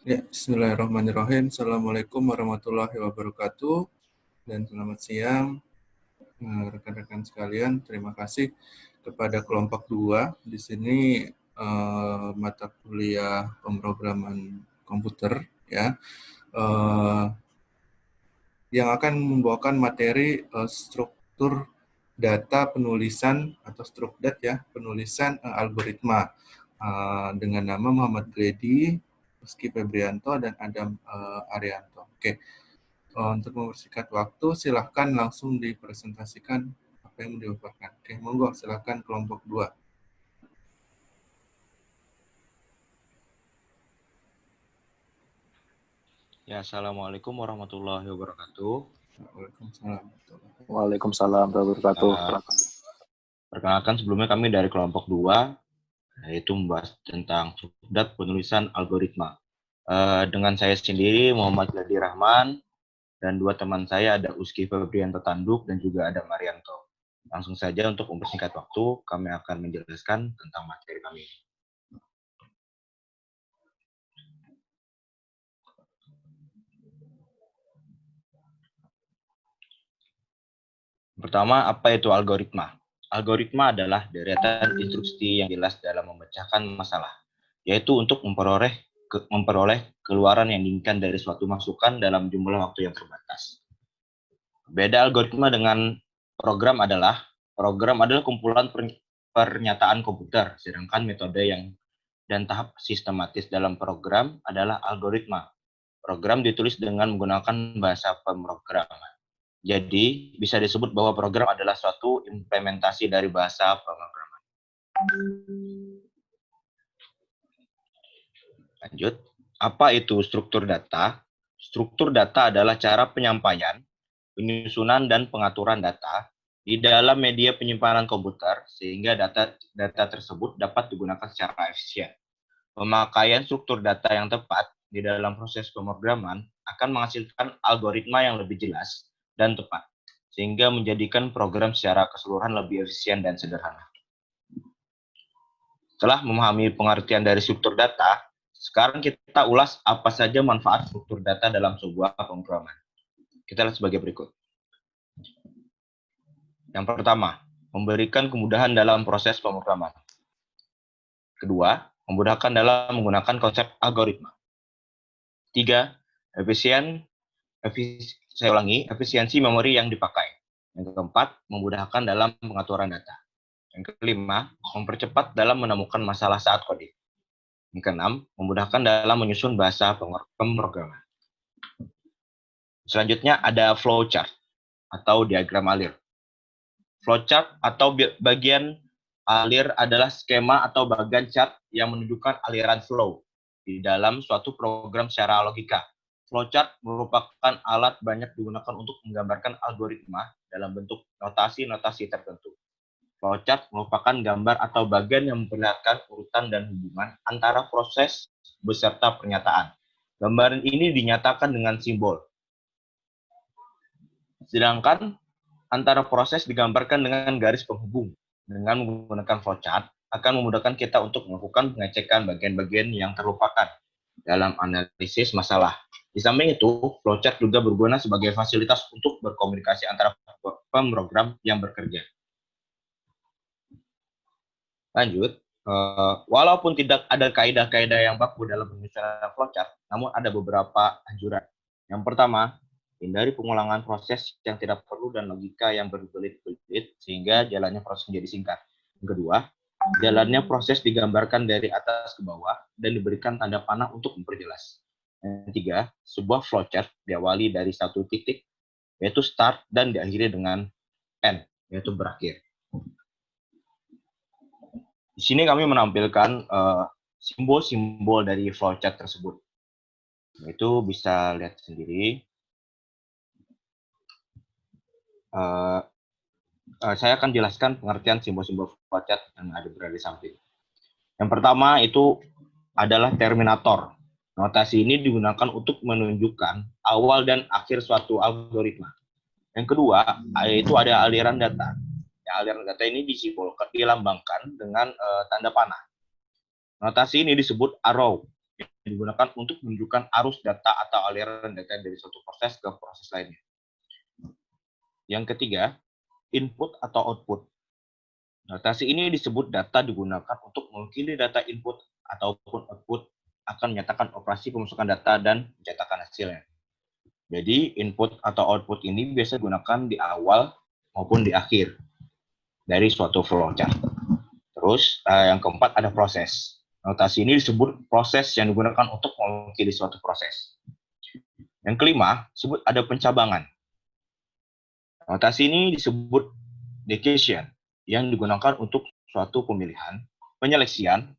Ya, bismillahirrahmanirrahim. Assalamualaikum warahmatullahi wabarakatuh. Dan selamat siang, rekan-rekan sekalian. Terima kasih kepada kelompok 2. Di sini mata kuliah pemrograman komputer, ya, yang akan membawakan materi struktur data penulisan atau strukdat, ya, penulisan algoritma dengan nama Muhammad Gledi, Rizky Febrianto, dan Adam Arianto. Oke, untuk mempersingkat waktu, silahkan langsung dipresentasikan apa yang dipaparkan. Oke, monggo, silahkan kelompok 2. Ya, Assalamualaikum warahmatullahi wabarakatuh. Waalaikumsalam. Waalaikumsalam warahmatullahi wabarakatuh. Perkenalkan, sebelumnya kami dari kelompok 2, yaitu membahas tentang strukdat penulisan algoritma. Dengan saya sendiri, Muhammad Gladi Rahman, dan 2 teman saya ada Uski Febrianto Tanduk dan juga ada Marianto. Langsung saja untuk mempersingkat waktu, kami akan menjelaskan tentang materi kami. Pertama, apa itu algoritma? Algoritma adalah deretan instruksi yang jelas dalam memecahkan masalah, yaitu untuk memperoleh keluaran yang diinginkan dari suatu masukan dalam jumlah waktu yang terbatas. Beda algoritma dengan program adalah kumpulan pernyataan komputer, sedangkan metode dan tahap sistematis dalam program adalah algoritma. Program ditulis dengan menggunakan bahasa pemrograman. Jadi, bisa disebut bahwa program adalah suatu implementasi dari bahasa pemrograman. Lanjut, apa itu struktur data? Struktur data adalah cara penyampaian, penyusunan, dan pengaturan data di dalam media penyimpanan komputer sehingga data tersebut dapat digunakan secara efisien. Pemakaian struktur data yang tepat di dalam proses pemrograman akan menghasilkan algoritma yang lebih jelas dan tepat, sehingga menjadikan program secara keseluruhan lebih efisien dan sederhana. Setelah memahami pengertian dari struktur data, sekarang kita ulas apa saja manfaat struktur data dalam sebuah pemrograman. Kita lihat sebagai berikut. Yang pertama, memberikan kemudahan dalam proses pemrograman. Kedua, memudahkan dalam menggunakan konsep algoritma. 3, efisiensi memori yang dipakai. Yang keempat, memudahkan dalam pengaturan data. Yang kelima, mempercepat dalam menemukan masalah saat coding. Yang keenam, memudahkan dalam menyusun bahasa pemrograman. Selanjutnya ada flowchart atau diagram alir. Flowchart atau bagian alir adalah skema atau bagian chart yang menunjukkan aliran flow di dalam suatu program secara logika. Flowchart merupakan alat banyak digunakan untuk menggambarkan algoritma dalam bentuk notasi-notasi tertentu. Flowchart merupakan gambar atau bagian yang memperlihatkan urutan dan hubungan antara proses beserta pernyataan. Gambaran ini dinyatakan dengan simbol. Sedangkan antara proses digambarkan dengan garis penghubung. Dengan menggunakan flowchart akan memudahkan kita untuk melakukan pengecekan bagian-bagian yang terlupakan dalam analisis masalah. Di samping itu, flowchart juga berguna sebagai fasilitas untuk berkomunikasi antara pemrogram yang bekerja. Lanjut, walaupun tidak ada kaidah-kaidah yang baku dalam penyusunan flowchart, namun ada beberapa anjuran. Yang pertama, hindari pengulangan proses yang tidak perlu dan logika yang berbelit-belit sehingga jalannya proses menjadi singkat. Yang kedua, jalannya proses digambarkan dari atas ke bawah dan diberikan tanda panah untuk memperjelas. Yang ketiga, sebuah flowchart diawali dari satu titik, yaitu start, dan diakhiri dengan end, yaitu berakhir. Di sini kami menampilkan simbol-simbol dari flowchart tersebut. Itu bisa lihat sendiri. Saya akan jelaskan pengertian simbol-simbol flowchart yang ada berada di samping. Yang pertama itu adalah terminator. Notasi ini digunakan untuk menunjukkan awal dan akhir suatu algoritma. Yang kedua, yaitu ada aliran data. Aliran data ini dilambangkan dengan tanda panah. Notasi ini disebut arrow, digunakan untuk menunjukkan arus data atau aliran data dari suatu proses ke proses lainnya. Yang ketiga, input atau output. Notasi ini disebut data digunakan untuk mewakili data input ataupun output akan menyatakan operasi pemasukan data dan pencetakan hasilnya. Jadi, input atau output ini biasa digunakan di awal maupun di akhir dari suatu flowchart. Terus, yang keempat ada proses. Notasi ini disebut proses yang digunakan untuk mewakili suatu proses. Yang kelima, disebut ada pencabangan. Notasi ini disebut decision yang digunakan untuk suatu pemilihan, penyeleksian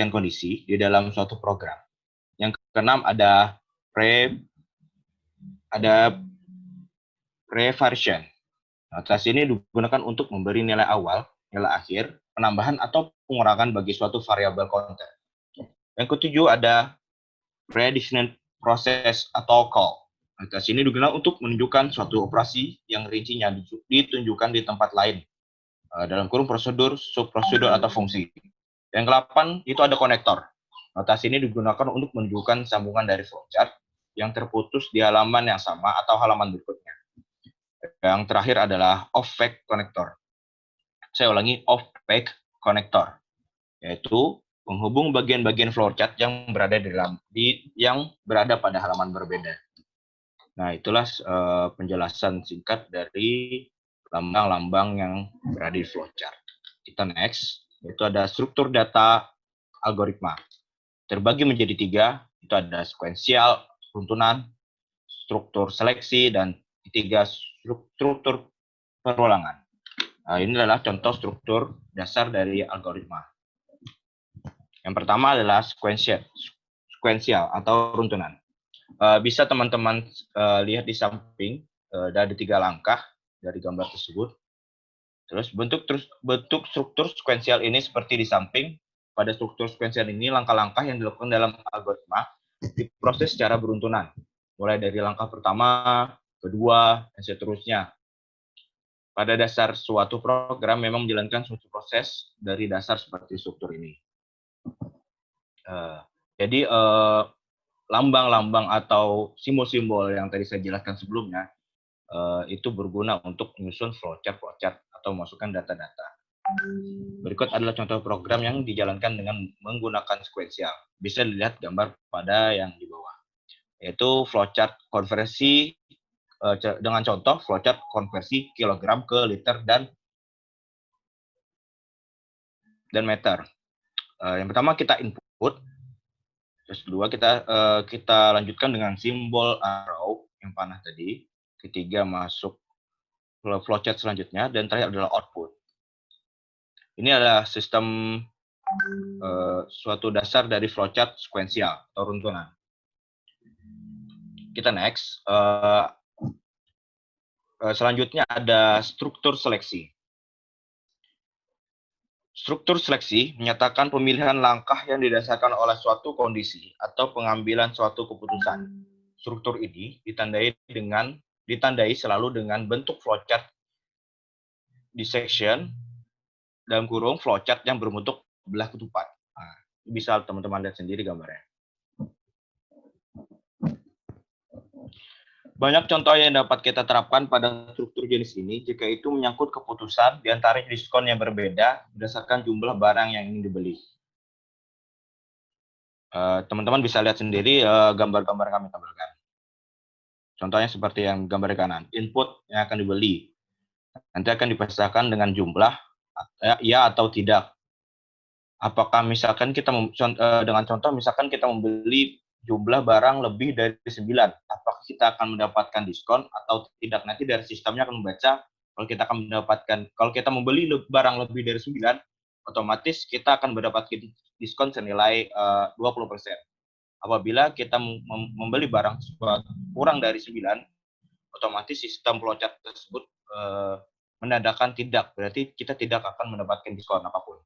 kondisi di dalam suatu program. Yang keenam ada pre-variation. Notasi ini digunakan untuk memberi nilai awal, nilai akhir, penambahan atau pengurangan bagi suatu variabel konten. Yang ketujuh ada prediction process atau call. Notasi ini digunakan untuk menunjukkan suatu operasi yang rincinya ditunjukkan di tempat lain, dalam kurung prosedur, subprosedur, atau fungsi. Yang ke-8 itu ada konektor. Notasi ini digunakan untuk menunjukkan sambungan dari flowchart yang terputus di halaman yang sama atau halaman berikutnya. Yang terakhir adalah off-pack connector. Saya ulangi, off-pack connector, yaitu penghubung bagian-bagian flowchart yang berada pada halaman berbeda. Nah, itulah penjelasan singkat dari lambang-lambang yang berada di flowchart. Kita next, yaitu ada struktur data algoritma. Terbagi menjadi 3, itu ada sekuensial, runtunan, struktur seleksi, dan 3 struktur perulangan. Nah, ini adalah contoh struktur dasar dari algoritma. Yang pertama adalah sekuensial atau runtunan. Bisa teman-teman lihat di samping, ada 3 langkah dari gambar tersebut. Terus bentuk struktur sekuensial ini seperti di samping. Pada struktur sekuensial ini, langkah-langkah yang dilakukan dalam algoritma diproses secara beruntunan, mulai dari langkah pertama, kedua, dan seterusnya. Pada dasar suatu program memang menjalankan suatu proses dari dasar seperti struktur ini. Jadi lambang-lambang atau simbol-simbol yang tadi saya jelaskan sebelumnya itu berguna untuk menyusun flowchart atau memasukkan data-data. Berikut adalah contoh program yang dijalankan dengan menggunakan sekuensial. Bisa dilihat gambar pada yang di bawah, yaitu flowchart konversi dengan contoh flowchart konversi kilogram ke liter dan meter. Yang pertama kita input, terus kedua kita lanjutkan dengan simbol arrow yang panah tadi. Ketiga masuk flowchart selanjutnya, dan terakhir adalah output. Ini adalah sistem suatu dasar dari flowchart sekuensial atau runtunan. Kita next. Selanjutnya ada struktur seleksi. Struktur seleksi menyatakan pemilihan langkah yang didasarkan oleh suatu kondisi atau pengambilan suatu keputusan. Struktur ini ditandai selalu dengan bentuk flowchart dissection dalam kurung flowchart yang berbentuk belah ketupat. Nah, bisa teman-teman lihat sendiri gambarnya. Banyak contoh yang dapat kita terapkan pada struktur jenis ini jika itu menyangkut keputusan di antara diskon yang berbeda berdasarkan jumlah barang yang ingin dibeli. Teman-teman bisa lihat sendiri gambar-gambar kami tampilkan. Contohnya seperti yang gambar kanan, input yang akan dibeli. Nanti akan dipasangkan dengan jumlah, ya atau tidak. Apakah misalkan kita dengan contoh misalkan kita membeli jumlah barang lebih dari 9, apakah kita akan mendapatkan diskon atau tidak? Nanti dari sistemnya akan membaca kalau kita membeli barang lebih dari 9, otomatis kita akan mendapatkan diskon senilai 20%. Apabila kita membeli barang kurang dari 9, otomatis sistem flowchart tersebut menandakan tidak, berarti kita tidak akan mendapatkan diskon apapun.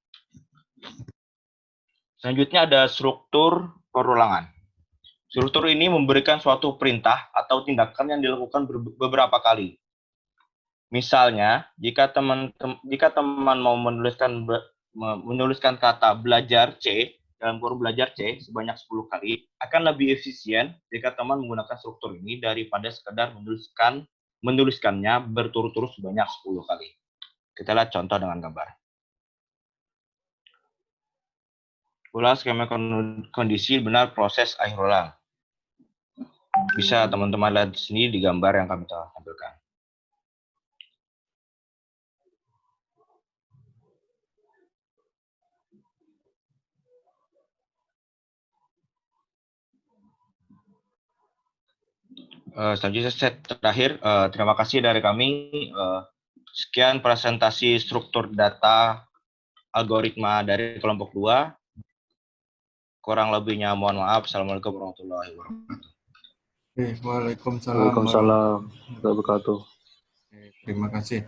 Selanjutnya ada struktur perulangan. Struktur ini memberikan suatu perintah atau tindakan yang dilakukan beberapa kali. Misalnya, jika teman mau menuliskan kata belajar C dalam kurun belajar C sebanyak 10 kali akan lebih efisien jika teman menggunakan struktur ini daripada sekedar menuliskannya berturut-turut sebanyak 10 kali. Kita lihat contoh dengan gambar. Ulang skema kondisi benar proses akhir ulang. Bisa teman-teman lihat di sini di gambar yang kami telah tampilkan. Selanjutnya set terakhir, terima kasih dari kami. Sekian presentasi struktur data algoritma dari kelompok 2. Kurang lebihnya mohon maaf. Assalamualaikum warahmatullahi wabarakatuh. Waalaikumsalam. Waalaikumsalam warahmatullahi wabarakatuh. Terima kasih.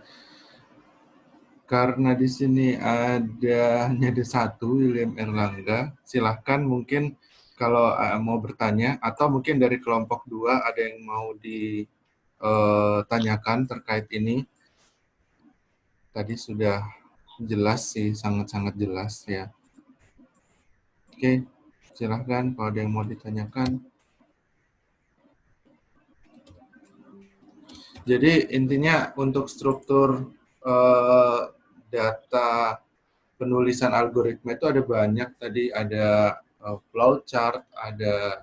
Karena di sini hanya ada satu, William Erlangga, silahkan mungkin kalau mau bertanya, atau mungkin dari kelompok 2 ada yang mau ditanyakan terkait ini. Tadi sudah jelas sih, sangat-sangat jelas ya. Oke, silahkan kalau ada yang mau ditanyakan. Jadi intinya untuk struktur data penulisan algoritma itu ada banyak. Tadi ada flowchart, ada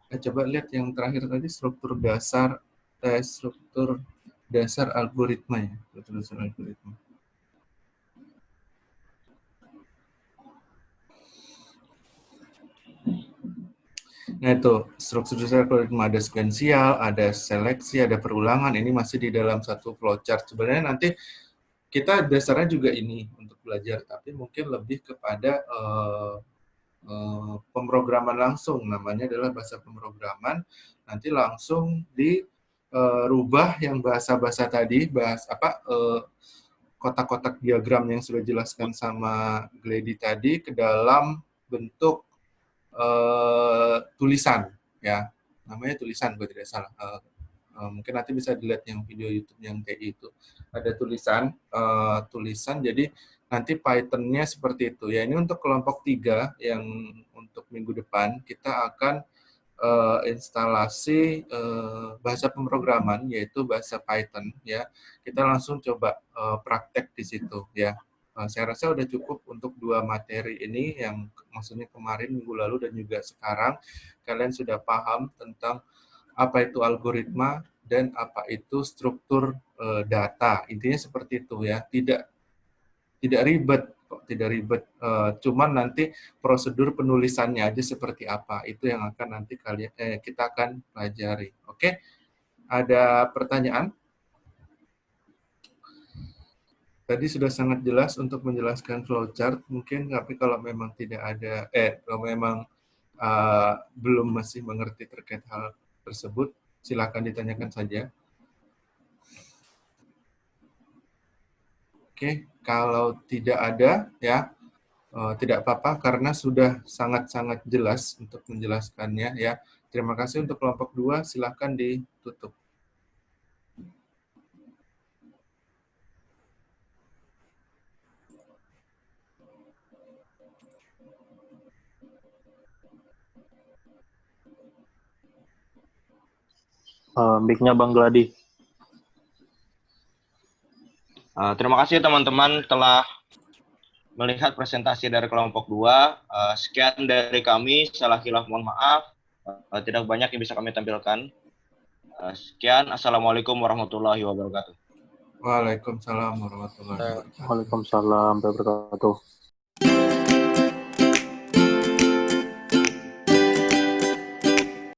coba lihat yang terakhir tadi struktur dasar algoritma ya, struktur dasar algoritma. Nah itu struktur dasar algoritma ada sekuensial, ada seleksi, ada perulangan. Ini masih di dalam satu flowchart. Sebenarnya nanti kita dasarnya juga ini untuk belajar, tapi mungkin lebih kepada pemrograman langsung. Namanya adalah bahasa pemrograman. Nanti langsung dirubah yang bahasa-bahasa tadi, kotak-kotak diagram yang sudah dijelaskan sama Glady tadi ke dalam bentuk tulisan, ya, namanya tulisan kalau tidak salah. Mungkin nanti bisa dilihat yang video YouTube yang TI itu ada tulisan. Jadi nanti Python-nya seperti itu. Ya, ini untuk kelompok 3 yang untuk minggu depan kita akan instalasi bahasa pemrograman yaitu bahasa Python. Ya, kita langsung coba praktek di situ. Ya. Saya rasa sudah cukup untuk 2 materi ini yang maksudnya kemarin minggu lalu dan juga sekarang kalian sudah paham tentang apa itu algoritma dan apa itu struktur data. Intinya seperti itu ya. Tidak ribet kok, tidak ribet. Cuman nanti prosedur penulisannya aja seperti apa. Itu yang akan nanti kita akan pelajari. Oke. Ada pertanyaan? Tadi sudah sangat jelas untuk menjelaskan flowchart, mungkin, tapi kalau memang tidak ada, kalau memang belum masih mengerti terkait hal tersebut, silakan ditanyakan saja. Oke, kalau tidak ada, ya tidak apa-apa karena sudah sangat-sangat jelas untuk menjelaskannya, ya. Terima kasih untuk kelompok 2, silakan ditutup. Mic-nya Bang Gladi. Terima kasih teman-teman telah melihat presentasi dari kelompok 2. Sekian dari kami, salah khilaf mohon maaf. Tidak banyak yang bisa kami tampilkan. Sekian, Assalamualaikum warahmatullahi wabarakatuh. Waalaikumsalam warahmatullahi wabarakatuh. Waalaikumsalam warahmatullahi wabarakatuh.